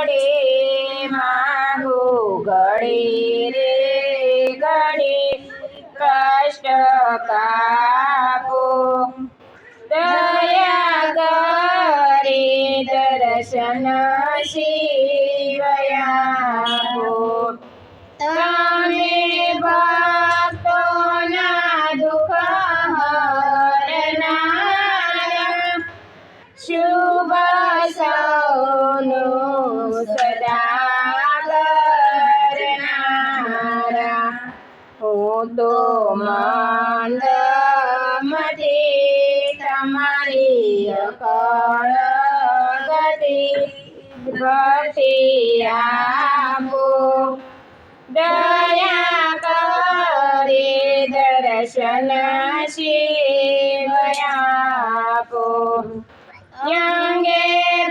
ઘડી માંગુ ઘડી રે ઘડી કષ્ટ કાપો દયા કરી દર્શન શિવ આપો તમે ભક્તોના દુઃખ હરનારા શુભ સૌનું સદા કરનારા હું તો મંદ મતી તમારી અકળ ગતિ ભક્તિ આપો દયા કરી દર્શન શિવ આપો અંગે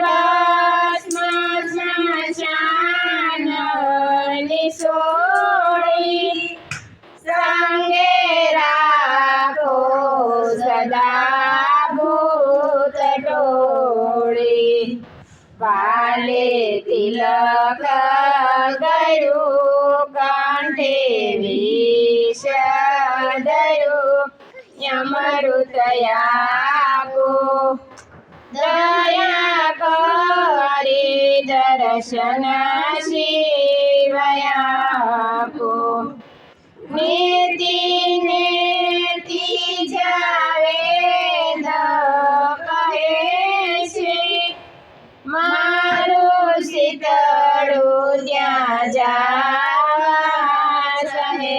ભસ્મ સ્મશાન નિસોડી સંગે રાખો સદા ભૂત ટોળી વાલે તિલક ગયું કંઠે વિષ દયું અમૃત આપો દયા કરી દર્શન શિવ આપો નીતિ નીતિ જાવેદ કહે છે મારું શીતળું ત્યાં જાવા સહે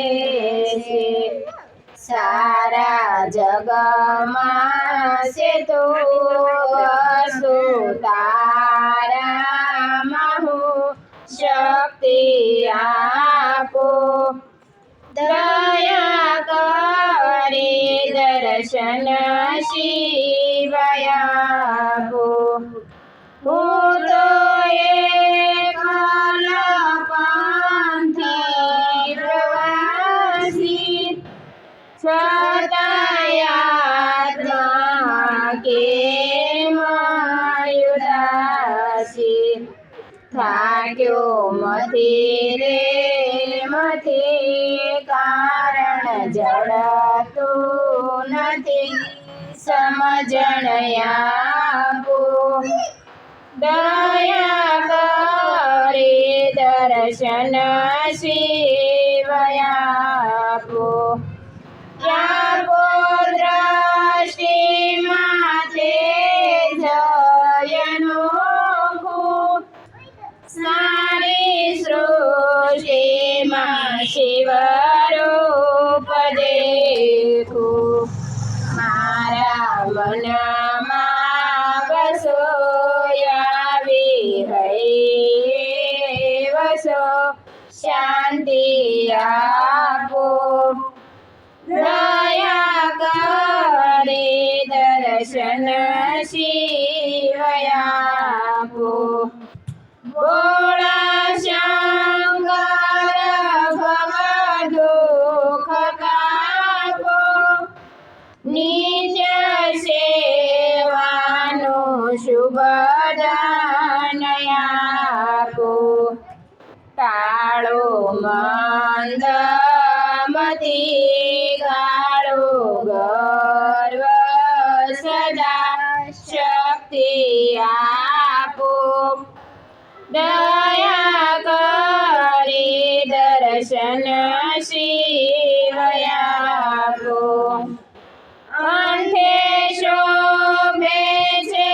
છે સારા જગમાં છે તો વસુ તારામાં હું શક્તિ આપો દયા કરી દર્શન શિવ આપો હું તો એકલ પંથી પ્રવાસી છતાંય આત્મા કેમ ઉદાસી થાક્યો મથી રે મથી કારણ જડતું નથી સમજણ આપો દયા કરી દર્શન શિવ આપો આપો દ્રષ્ટિ માથે જયનો સારી સૃષ્ટિમાં શિવ રૂપ દેખું મારા મનમાં વસો આવી હૈ વસો શાંતિ આપો દયા કરી દર્શન શિવ આપો ભોળા શંકર ભવ દુઃખ કાપો નિજ સેવાનું શુભ દાન આપો તાળો મંદ મતી ગાળો ગર્વ સદા શક્તિ આપો દયા કરી દર્શન શિવ આપો અંતે શોભે છે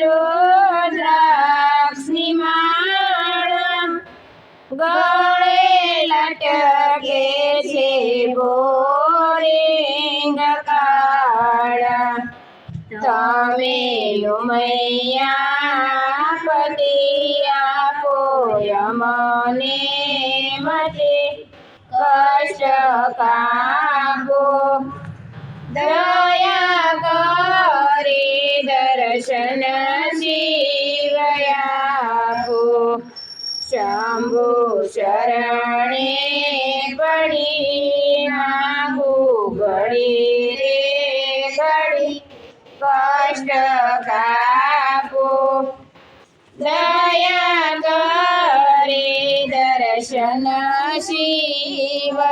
રુદ્રાક્ષની માળા ગળે લટકે છે બોરિંગ કાળા તમે મૈયા પતિ આપો યમને મતે કષ્ટ કાપો દયા કરી દર્શન શિવ આપો શંભુ શરણે પડી માંગુ ઘડી રે ઘડી કષ્ટ કાપો દયા દર્શન શિવયાપો